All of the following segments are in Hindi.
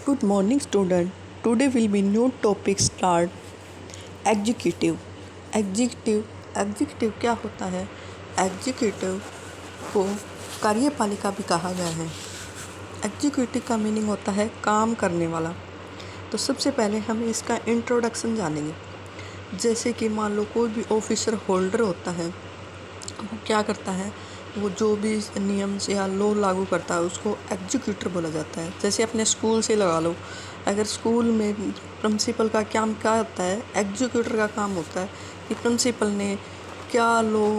Good morning, student. Today will be new topic start. Executive executive क्या होता है? एग्जीक्यूटिव को कार्यपालिका भी कहा गया है। एग्जीक्यूटिव का मीनिंग होता है काम करने वाला। तो सबसे पहले हम इसका इंट्रोडक्शन जानेंगे। जैसे कि मान लो कोई भी ऑफिसर होल्डर होता है, वो क्या करता है, वो जो भी नियम या लॉ लागू करता है उसको एग्जीक्यूटर बोला जाता है। जैसे अपने स्कूल से लगा लो, अगर स्कूल में प्रिंसिपल का काम क्या होता है, एग्जीक्यूटर का काम होता है कि प्रिंसिपल ने क्या लॉ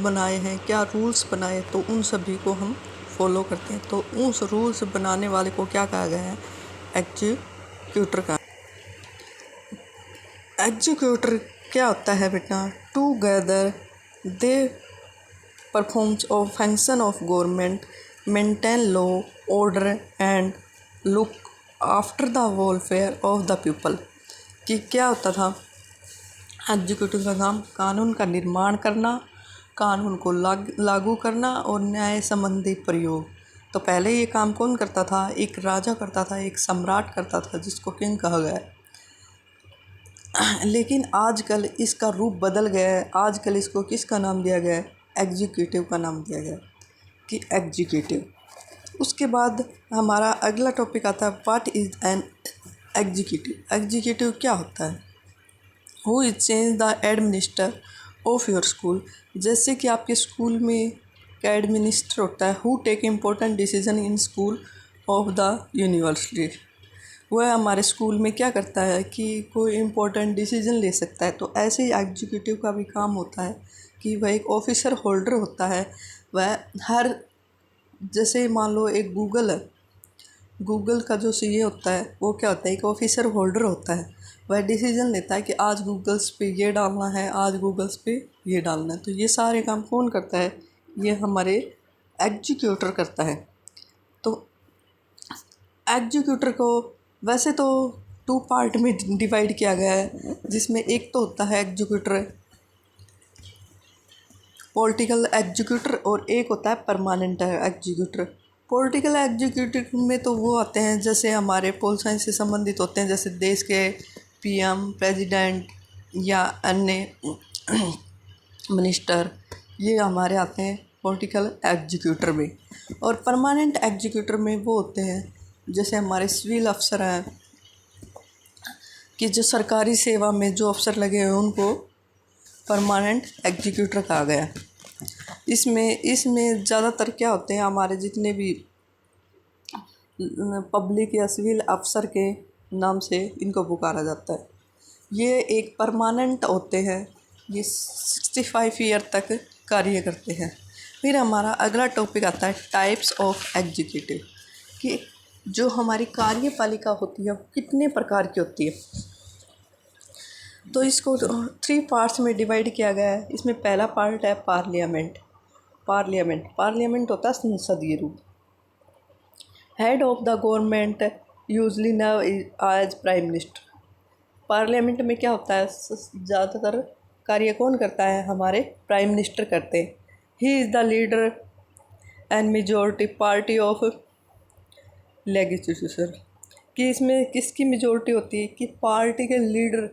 बनाए हैं, क्या रूल्स बनाए, तो उन सभी को हम फॉलो करते हैं। तो उस रूल्स बनाने वाले को क्या कहा गया है? एग्जीक्यूटर का। एग्जीक्यूटर क्या होता है बेटा? Together they performs a function of government, maintain law, order and look after the welfare of the people। कि क्या होता था एग्जीक्यूटिव का काम? कानून का निर्माण करना, कानून को लागू करना और न्याय संबंधी प्रयोग। तो पहले ये काम कौन करता था? एक राजा करता था, एक सम्राट करता था, जिसको किंग कहा गया है। लेकिन आजकल इसका रूप बदल गया है। आजकल इसको किसका नाम दिया गया है? एग्जीक्यूटिव का नाम दिया गया कि एग्जीक्यूटिव। उसके बाद हमारा अगला टॉपिक आता है what is an executive. Executive क्या होता है? Who is change the administer of your school. जैसे कि आपके स्कूल में क्या एडमिनिस्टर होता है? Who take important decision in school of the university. वह हमारे स्कूल में क्या करता है कि कोई इम्पोर्टेंट डिसीजन ले सकता है। तो ऐसे ही एग्जीक्यूटिव का भी काम होता है कि वह एक ऑफिसर होल्डर होता है। वह हर, जैसे मान लो एक गूगल है, गूगल का जो सीईओ होता है वो क्या होता है? एक ऑफिसर होल्डर होता है। वह डिसीजन लेता है कि आज गूगल्स पे ये डालना है, आज गूगल्स पे ये डालना है। तो ये सारे काम कौन करता है? ये हमारे एग्जीक्यूटर करता है। तो एग्जीक्यूटर को वैसे तो 2 पार्ट में डिवाइड किया गया है, जिसमें एक तो होता है एग्जीक्यूटर पॉलिटिकल एग्जीक्यूटर और एक होता है परमानेंट एग्जीक्यूटर। पॉलिटिकल एग्जीक्यूटिव में तो वो आते हैं जैसे हमारे पोल साइंस से संबंधित होते हैं, जैसे देश के पीएम, प्रेसिडेंट या अन्य मिनिस्टर, ये हमारे आते हैं पॉलिटिकल एग्जीक्यूटर में। और परमानेंट एग्जीक्यूटर में वो होते हैं जैसे हमारे सिविल अफसर हैं, कि जो सरकारी सेवा में जो अफसर लगे हैं उनको परमानेंट एग्जीक्यूटर कहा गया। इसमें ज़्यादातर क्या होते हैं, हमारे जितने भी पब्लिक या सिविल अफसर के नाम से इनको पुकारा जाता है। ये एक परमानेंट होते हैं, ये 65 ईयर तक कार्य करते हैं। फिर हमारा अगला टॉपिक आता है टाइप्स ऑफ एग्जीक्यूटिव, कि जो हमारी कार्यपालिका होती है वो कितने प्रकार की होती है। तो इसको 3 पार्ट्स में डिवाइड किया गया है। इसमें पहला पार्ट है पार्लियामेंट। पार्लियामेंट होता है संसदीय रूप। Head of the government usually now as prime minister. Parliament में क्या होता है? ज़्यादातर कार्य कौन करता है? हमारे प्राइम मिनिस्टर करते हैं। He is the leader and majority party of legislature. कि इसमें किसकी मेजॉरिटी होती है? कि पार्टी के लीडर,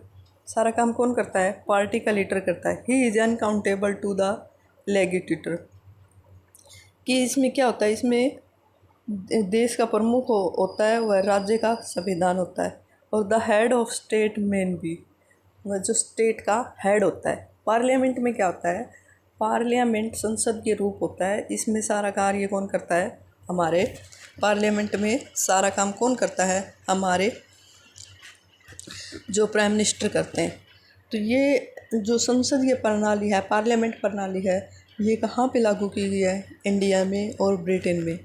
सारा काम कौन करता है? पार्टी का लीडर करता है। He is unaccountable to the legislator. कि इसमें क्या होता है? इसमें देश का प्रमुख होता है, वह राज्य का संविधान होता है। और the head of state main भी, वह जो स्टेट का हेड होता है। पार्लियामेंट में क्या होता है? पार्लियामेंट संसद के रूप होता है। इसमें सारा कार्य कौन करता है? हमारे पार्लियामेंट में सारा काम कौन करता है? हमारे जो प्राइम मिनिस्टर करते हैं। तो ये जो संसदीय प्रणाली है, पार्लियामेंट प्रणाली है, ये कहाँ पे लागू की गई है? इंडिया में और ब्रिटेन में।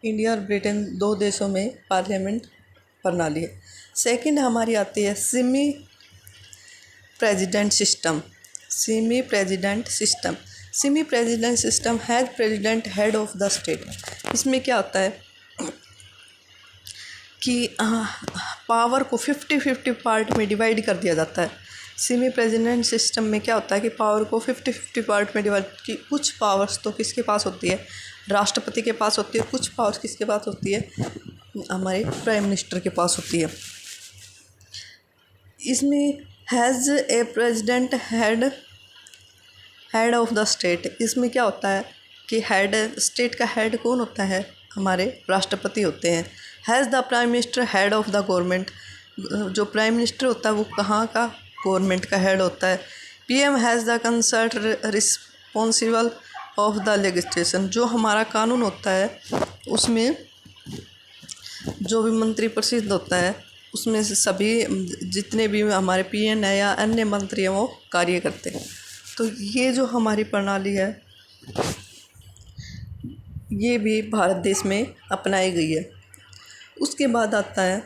इंडिया और ब्रिटेन 2 देशों में पार्लियामेंट प्रणाली है। सेकंड हमारी आती है semi president system. Semi president system has president head of the state. इसमें क्या होता है कि पावर को 50-50 पार्ट में डिवाइड कर दिया जाता है। सेमी प्रेसिडेंट सिस्टम में क्या होता है कि पावर को 50-50 पार्ट में डिवाइड, की कुछ पावर्स तो किसके पास होती है? राष्ट्रपति के पास होती है। कुछ पावर्स किसके पास होती है? हमारे प्राइम मिनिस्टर के पास होती है। इसमें has a president head of the state. इसमें क्या होता है कि हेड, स्टेट का हेड कौन होता है, हमारे राष्ट्रपति होते हैं। Has the prime minister head of the government. जो प्राइम मिनिस्टर होता है वो कहाँ का, गवर्नमेंट का हेड होता है। PM has the concert responsible of the legislation. जो हमारा कानून होता है उसमें जो भी मंत्री परिषद होता है उसमें से सभी जितने भी हमारे पीएन है या अन्य मंत्री हैं वो कार्य करते हैं। तो ये जो हमारी प्रणाली है ये भी भारत देश में अपनाई गई है। उसके बाद आता है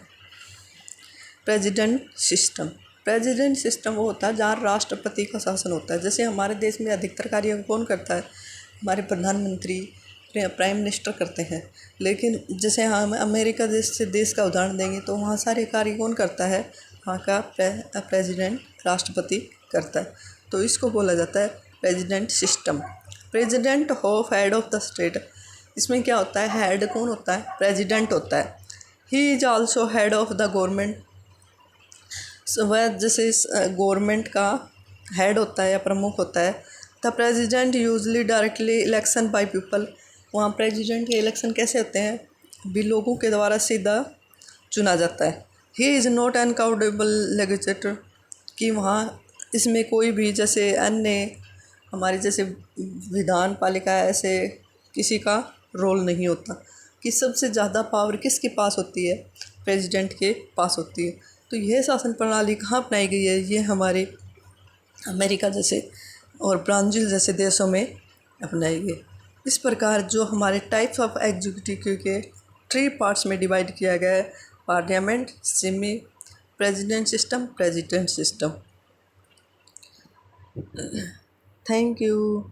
प्रेसिडेंट सिस्टम। प्रेसिडेंट सिस्टम वो होता है जहाँ राष्ट्रपति का शासन होता है। जैसे हमारे देश में अधिकतर कार्य कौन करता है, हमारे प्रधानमंत्री प्राइम मिनिस्टर करते हैं। लेकिन जैसे हम अमेरिका देश का उदाहरण देंगे तो वहाँ सारे कार्य कौन करता है, वहाँ का प्रेसिडेंट राष्ट्रपति करता है। तो इसको बोला जाता है president system. President of head of the state. इसमें क्या होता है, हेड कौन होता है, प्रेसिडेंट होता है। He is also head of the government. वह जैसे गवर्नमेंट का हेड होता है या प्रमुख होता है। The president usually directly election by people. वहाँ प्रेसिडेंट के इलेक्शन कैसे होते हैं, भी लोगों के द्वारा सीधा चुना जाता है। He is not an accountable legislator. कि वहाँ इसमें कोई भी जैसे अन्य हमारी जैसे विधान पालिका ऐसे किसी का रोल नहीं होता। कि सबसे ज़्यादा पावर किसके पास होती है, प्रेसिडेंट के पास होती है। तो यह शासन प्रणाली कहाँ अपनाई गई है, ये हमारे अमेरिका जैसे और ब्राज़ील जैसे देशों में अपनाई गई। इस प्रकार जो हमारे टाइप्स ऑफ एग्जीक्यूटिव के 3 पार्ट्स में डिवाइड किया गया है, parliament, semi president system, president system. Thank you.